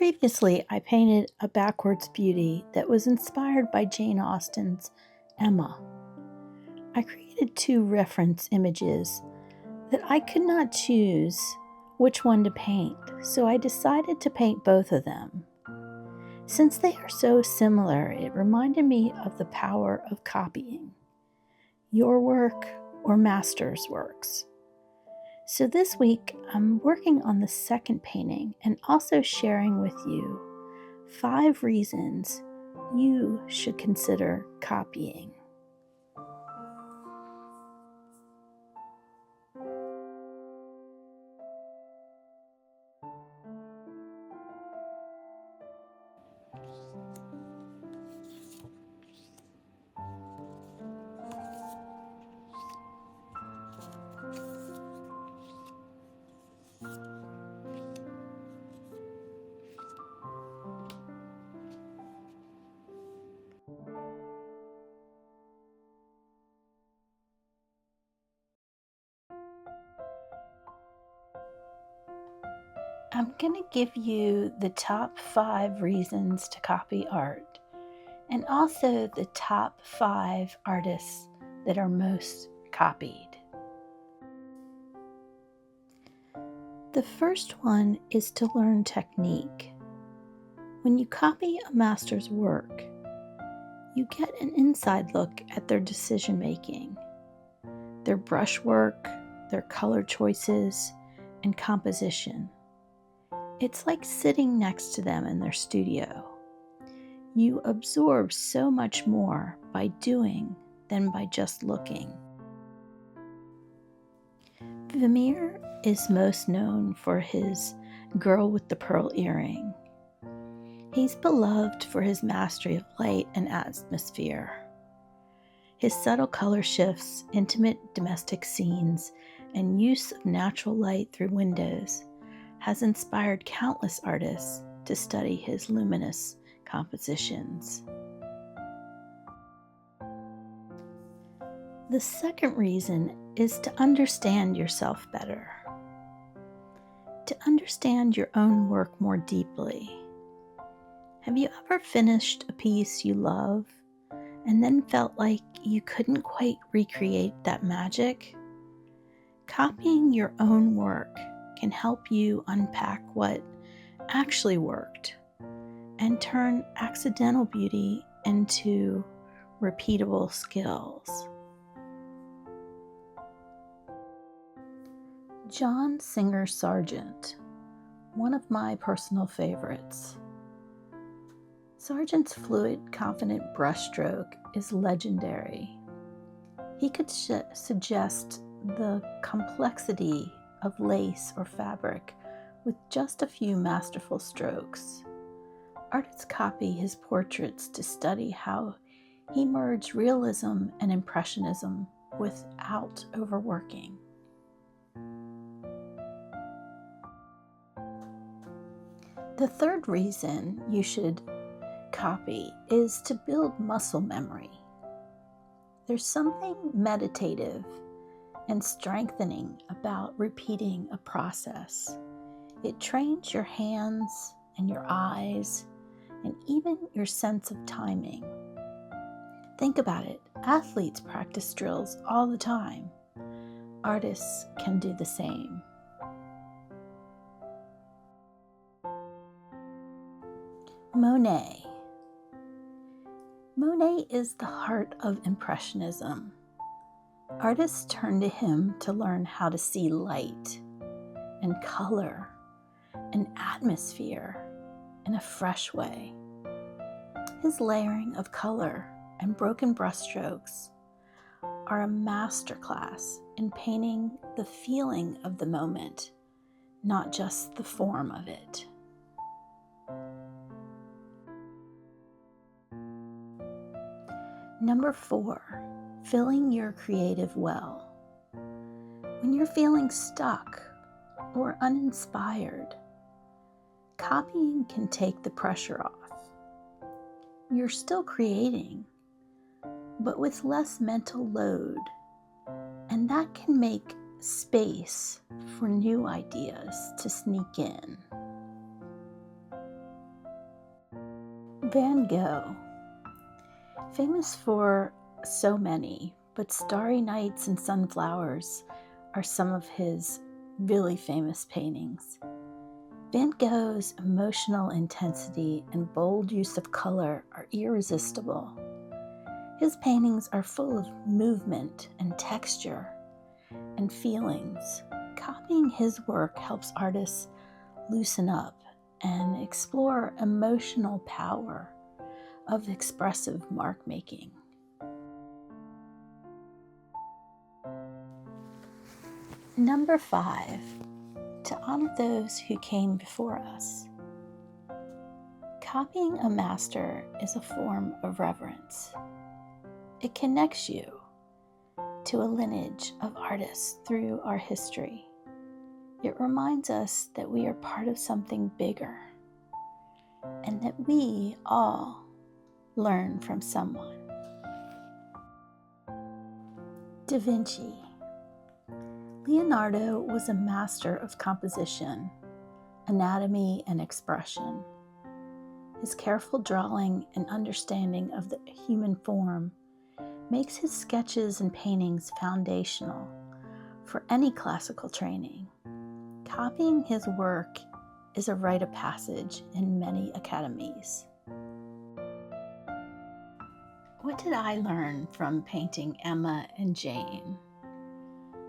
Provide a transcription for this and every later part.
Previously, I painted a backwards beauty that was inspired by Jane Austen's Emma. I created two reference images that I could not choose which one to paint, so I decided to paint both of them. Since they are so similar, it reminded me of the power of copying your work or master's works. So this week, I'm working on the second painting and also sharing with you 5 reasons you should consider copying. I'm going to give you the top 5 reasons to copy art and also the top 5 artists that are most copied. The first one is to learn technique. When you copy a master's work, you get an inside look at their decision making, their brushwork, their color choices, and composition. It's like sitting next to them in their studio. You absorb so much more by doing than by just looking. Vermeer is most known for his Girl with the Pearl Earring. He's beloved for his mastery of light and atmosphere. His subtle color shifts, intimate domestic scenes, and use of natural light through windows has inspired countless artists to study his luminous compositions. The second reason is to understand yourself better, to understand your own work more deeply. Have you ever finished a piece you love and then felt like you couldn't quite recreate that magic? Copying your own work can help you unpack what actually worked and turn accidental beauty into repeatable skills. John Singer Sargent, one of my personal favorites. Sargent's fluid, confident brushstroke is legendary. He could suggest the complexity of lace or fabric with just a few masterful strokes. Artists copy his portraits to study how he merged realism and impressionism without overworking. The third reason you should copy is to build muscle memory. There's something meditative and strengthening about repeating a process. It trains your hands and your eyes and even your sense of timing. Think about it. Athletes practice drills all the time. Artists can do the same. Monet. Monet is the heart of Impressionism. Artists turn to him to learn how to see light and color and atmosphere in a fresh way. His layering of color and broken brushstrokes are a masterclass in painting the feeling of the moment, not just the form of it. Number 4, filling your creative well. When you're feeling stuck or uninspired, copying can take the pressure off. You're still creating, but with less mental load, and that can make space for new ideas to sneak in. Van Gogh, famous for so many, but Starry Nights and Sunflowers are some of his really famous paintings. Van Gogh's emotional intensity and bold use of color are irresistible. His paintings are full of movement and texture and feelings. Copying his work helps artists loosen up and explore emotional power of expressive mark making. Number 5, to honor those who came before us. Copying a master is a form of reverence. It connects you to a lineage of artists through our history. It reminds us that we are part of something bigger and that we all learn from someone. Da Vinci. Leonardo was a master of composition, anatomy, and expression. His careful drawing and understanding of the human form makes his sketches and paintings foundational for any classical training. Copying his work is a rite of passage in many academies. What did I learn from painting Emma and Jane?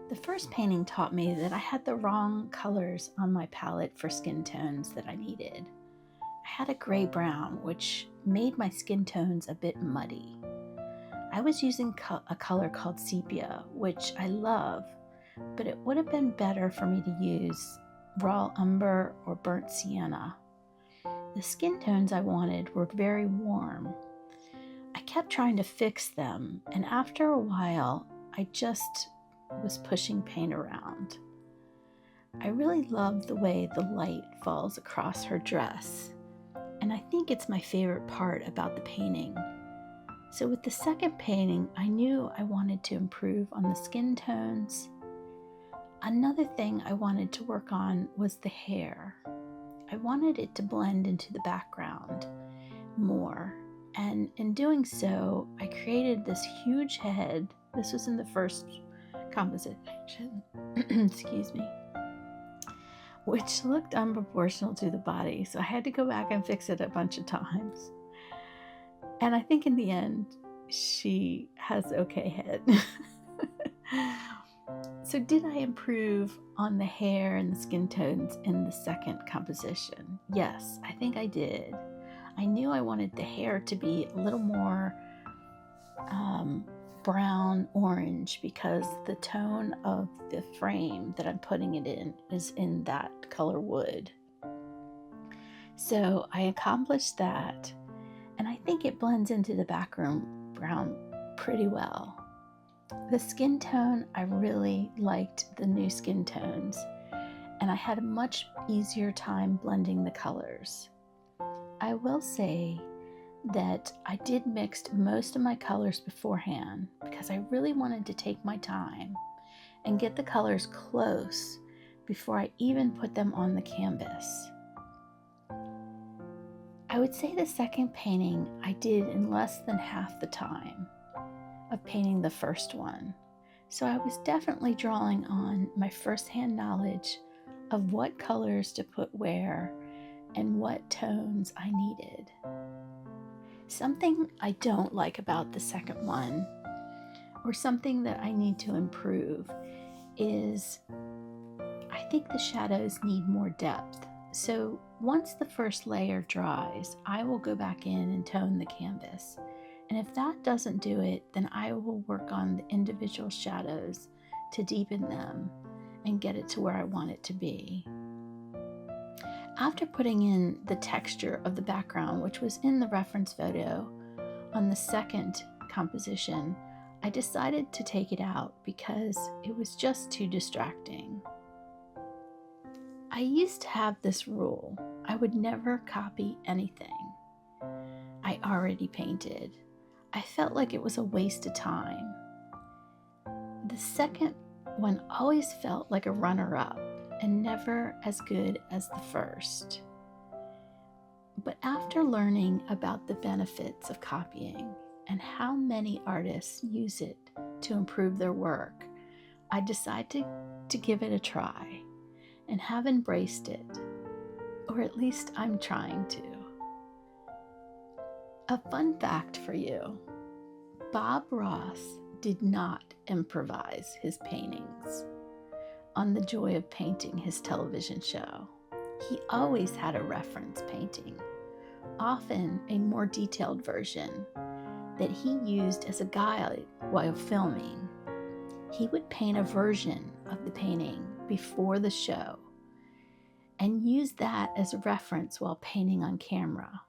The first painting taught me that I had the wrong colors on my palette for skin tones that I needed. I had a gray-brown, which made my skin tones a bit muddy. I was using a color called sepia, which I love, but it would have been better for me to use raw umber or burnt sienna. The skin tones I wanted were very warm. I kept trying to fix them, and after a while, I just was pushing paint around. I really love the way the light falls across her dress, and I think it's my favorite part about the painting. So with the second painting, I knew I wanted to improve on the skin tones. Another thing I wanted to work on was the hair. I wanted it to blend into the background more, and in doing so, I created this huge head. This was in the first composition, excuse me, which looked unproportional to the body, so I had to go back and fix it a bunch of times. And I think in the end, she has okay head. So did I improve on the hair and the skin tones in the second composition? Yes, I think I did. I knew I wanted the hair to be a little more brown orange because the tone of the frame that I'm putting it in is in that color wood. So I accomplished that, and I think it blends into the background brown pretty well. The skin tone, I really liked the new skin tones, and I had a much easier time blending the colors. I will say that I did mix most of my colors beforehand because I really wanted to take my time and get the colors close before I even put them on the canvas. I would say the second painting I did in less than half the time of painting the first one. So I was definitely drawing on my first-hand knowledge of what colors to put where and what tones I needed. Something I don't like about the second one, or something that I need to improve, is I think the shadows need more depth. So once the first layer dries, I will go back in and tone the canvas. And if that doesn't do it, then I will work on the individual shadows to deepen them and get it to where I want it to be. After putting in the texture of the background, which was in the reference photo on the second composition, I decided to take it out because it was just too distracting. I used to have this rule. I would never copy anything I already painted. I felt like it was a waste of time. The second one always felt like a runner-up and never as good as the first. But after learning about the benefits of copying and how many artists use it to improve their work, I decided to give it a try and have embraced it, or at least I'm trying to. A fun fact for you: Bob Ross did not improvise his paintings on The Joy of Painting, his television show. He always had a reference painting, often a more detailed version that he used as a guide while filming. He would paint a version of the painting before the show and use that as a reference while painting on camera,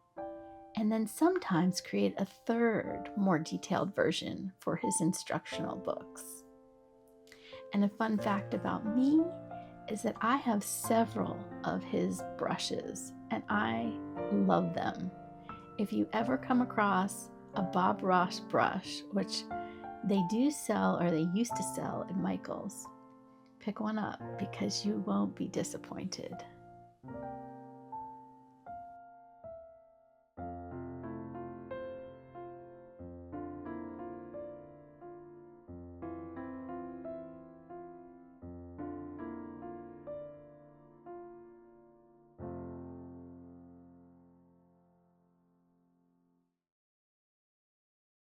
and then sometimes create a third, more detailed version for his instructional books. And a fun fact about me is that I have several of his brushes, and I love them. If you ever come across a Bob Ross brush, which they do sell, or they used to sell at Michael's, pick one up because you won't be disappointed.